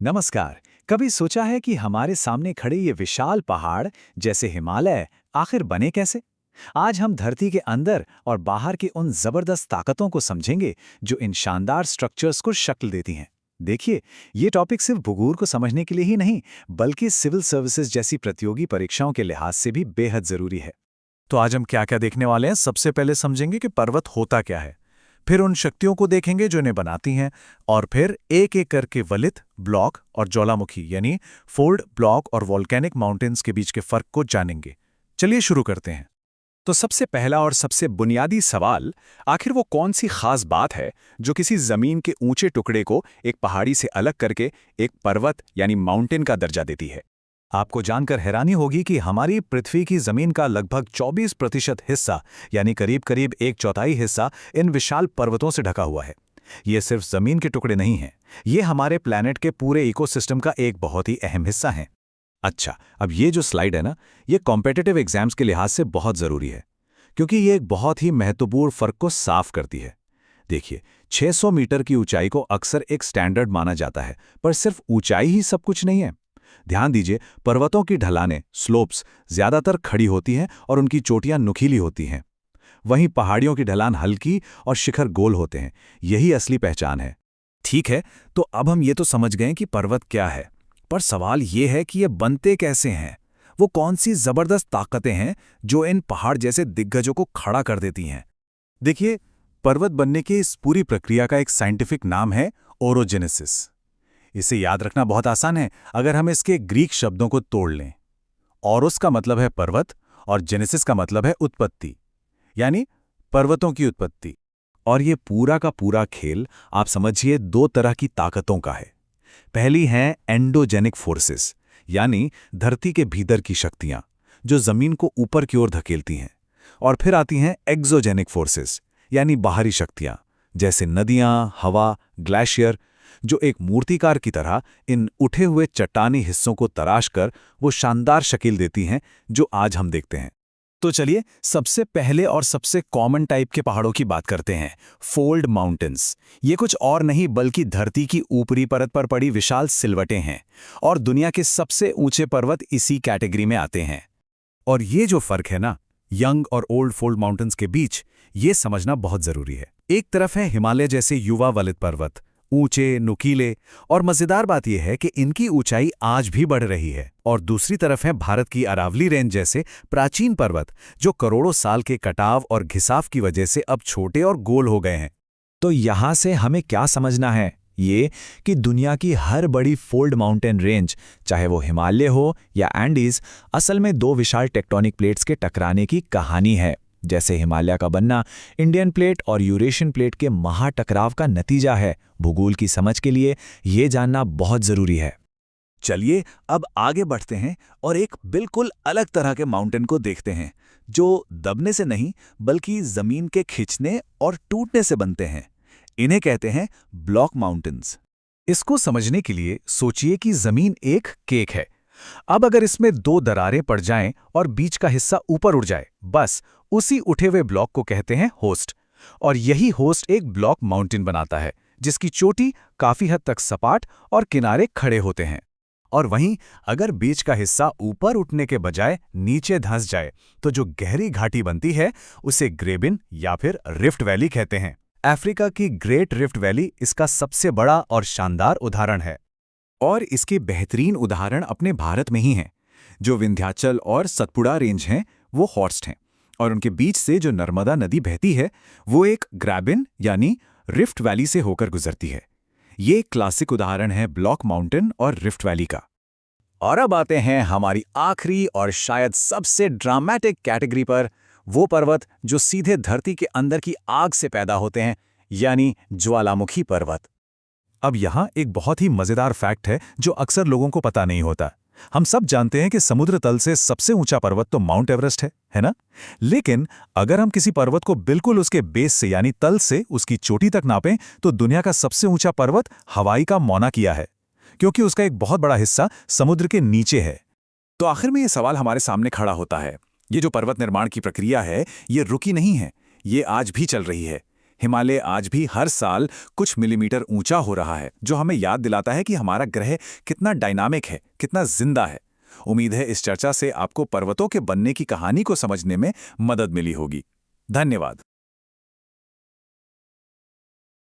नमस्कार। कभी सोचा है कि हमारे सामने खड़े ये विशाल पहाड़ जैसे हिमालय आखिर बने कैसे? आज हम धरती के अंदर और बाहर की उन जबरदस्त ताकतों को समझेंगे जो इन शानदार स्ट्रक्चर्स को शक्ल देती हैं। देखिए, ये टॉपिक सिर्फ भूगोल को समझने के लिए ही नहीं, बल्कि सिविल सर्विसेज जैसी प्रतियोगी परीक्षाओं के लिहाज से भी बेहद जरूरी है। तो आज हम क्या-क्या देखने वाले हैं। सबसे पहले समझेंगे कि पर्वत होता क्या है, फिर उन शक्तियों को देखेंगे जो इन्हें बनाती हैं, और फिर एक-एक करके वलित, ब्लॉक और ज्वालामुखी यानी फोल्ड, ब्लॉक और वॉल्केनिक माउंटेन्स के बीच के फर्क को जानेंगे। चलिए शुरू करते हैं। तो सबसे पहला और सबसे बुनियादी सवाल, आखिर वो कौन सी खास बात है जो किसी जमीन के ऊंचे टुकड़े को एक पहाड़ी से अलग करके एक पर्वत यानी माउंटेन का दर्जा देती है? आपको जानकर हैरानी होगी कि हमारी पृथ्वी की जमीन का लगभग 24% हिस्सा यानी करीब-करीब एक चौथाई हिस्सा इन विशाल पर्वतों से ढका हुआ है। ये सिर्फ जमीन के टुकड़े नहीं हैं, ये हमारे प्लैनेट के पूरे इकोसिस्टम का एक बहुत ही अहम हिस्सा हैं। अच्छा, अब ये जो स्लाइड है ना, ये कॉम्पिटिटिव एग्जाम्स के लिहाज से बहुत ज़रूरी है, क्योंकि ये एक बहुत ही महत्वपूर्ण फ़र्क को साफ करती है। देखिए, 600 मीटर की ऊंचाई को अक्सर एक स्टैंडर्ड माना जाता है, पर सिर्फ ऊंचाई ही सब कुछ नहीं है। ध्यान दीजिए, पर्वतों की ढलानें स्लोप्स ज़्यादातर खड़ी होती हैं और उनकी चोटियां नुकीली होती हैं। वहीं पहाड़ियों की ढलान हल्की और शिखर गोल होते हैं। यही असली पहचान है। ठीक है, तो अब हम ये तो समझ गए कि पर्वत क्या है, पर सवाल ये है कि ये बनते कैसे हैं। वो कौन सी जबरदस्त ताकतें हैं जो इन पहाड़ जैसे दिग्गजों को खड़ा कर देती हैं? देखिए, पर्वत बनने की इस पूरी प्रक्रिया का एक साइंटिफिक नाम है ओरोजेनेसिस। इसे याद रखना बहुत आसान है अगर हम इसके ग्रीक शब्दों को तोड़ लें। औरोस का मतलब है पर्वत और जेनेसिस का मतलब है उत्पत्ति, यानी पर्वतों की उत्पत्ति। और ये पूरा का पूरा खेल आप समझिए दो तरह की ताकतों का है। पहली है एंडोजेनिक फोर्सेस, यानी धरती के भीतर की शक्तियां जो जमीन को ऊपर की ओर धकेलती हैं। और फिर आती हैं एक्सोजेनिक फोर्सेस, यानी बाहरी शक्तियां जैसे नदियां, हवा, ग्लेशियर, जो एक मूर्तिकार की तरह इन उठे हुए चट्टानी हिस्सों को तराश कर वो शानदार शक्ल देती हैं जो आज हम देखते हैं। तो चलिए सबसे पहले और सबसे कॉमन टाइप के पहाड़ों की बात करते हैं, फोल्ड माउंटेन्स। ये कुछ और नहीं बल्कि धरती की ऊपरी परत पर पड़ी विशाल सिलवटें हैं, और दुनिया के सबसे ऊंचे पर्वत इसी कैटेगरी में आते हैं। और ये जो फर्क है ना, यंग और ओल्ड फोल्ड माउंटेन्स के बीच, ये समझना बहुत जरूरी है। एक तरफ है हिमालय जैसे युवा वलित पर्वत, ऊंचे, नुकीले, और मजेदार बात यह है कि इनकी ऊंचाई आज भी बढ़ रही है। और दूसरी तरफ है भारत की अरावली रेंज जैसे प्राचीन पर्वत जो करोड़ों साल के कटाव और घिसाव की वजह से अब छोटे और गोल हो गए हैं। तो यहां से हमें क्या समझना है, ये कि दुनिया की हर बड़ी फोल्ड माउंटेन रेंज, चाहे वो हिमालय हो या एंडीज, असल में दो विशाल टेक्टोनिक प्लेट्स के टकराने की कहानी है। जैसे हिमालय का बनना इंडियन प्लेट और यूरेशियन प्लेट के महाटकराव का नतीजा है। भूगोल की समझ के लिए ये जानना बहुत जरूरी है। चलिए अब आगे बढ़ते हैं और एक बिल्कुल अलग तरह के माउंटेन को देखते हैं जो दबने से नहीं बल्कि जमीन के खिंचने और टूटने से बनते हैं। इन्हें कहते हैं ब्लॉक माउंटेन्स। इसको समझने के लिए सोचिए कि जमीन एक केक है। अब अगर इसमें दो दरारें पड़ जाएं और बीच का हिस्सा ऊपर उड़ जाए, बस उसी उठे हुए ब्लॉक को कहते हैं होस्ट। और यही होस्ट एक ब्लॉक माउंटेन बनाता है जिसकी चोटी काफी हद तक सपाट और किनारे खड़े होते हैं। और वहीं अगर बीच का हिस्सा ऊपर उठने के बजाय नीचे धंस जाए तो जो गहरी घाटी बनती है उसे ग्रेबिन या फिर रिफ्ट वैली कहते हैं। अफ्रीका की ग्रेट रिफ्ट वैली इसका सबसे बड़ा और शानदार उदाहरण है। और इसके बेहतरीन उदाहरण अपने भारत में ही हैं। जो विंध्याचल और सतपुड़ा रेंज हैं वो हॉर्स्ट हैं, और उनके बीच से जो नर्मदा नदी बहती है वो एक ग्रैबिन यानी रिफ्ट वैली से होकर गुजरती है। ये एक क्लासिक उदाहरण है ब्लॉक माउंटेन और रिफ्ट वैली का। और अब आते हैं हमारी आखिरी और शायद सबसे ड्रामेटिक कैटेगरी पर, वो पर्वत जो सीधे धरती के अंदर की आग से पैदा होते हैं, यानी ज्वालामुखी पर्वत। अब यहाँ एक बहुत ही मजेदार फैक्ट है जो अक्सर लोगों को पता नहीं होता। हम सब जानते हैं कि समुद्र तल से सबसे ऊंचा पर्वत तो माउंट एवरेस्ट है ना? लेकिन अगर हम किसी पर्वत को बिल्कुल उसके बेस से यानी तल से उसकी चोटी तक नापें तो दुनिया का सबसे ऊंचा पर्वत हवाई का मौना किया है, क्योंकि उसका एक बहुत बड़ा हिस्सा समुद्र के नीचे है। तो आखिर में ये सवाल हमारे सामने खड़ा होता है, ये जो पर्वत निर्माण की प्रक्रिया है ये रुकी नहीं है, ये आज भी चल रही है। हिमालय आज भी हर साल कुछ मिलीमीटर ऊंचा हो रहा है, जो हमें याद दिलाता है कि हमारा ग्रह कितना डायनामिक है, कितना जिंदा है। उम्मीद है इस चर्चा से आपको पर्वतों के बनने की कहानी को समझने में मदद मिली होगी। धन्यवाद।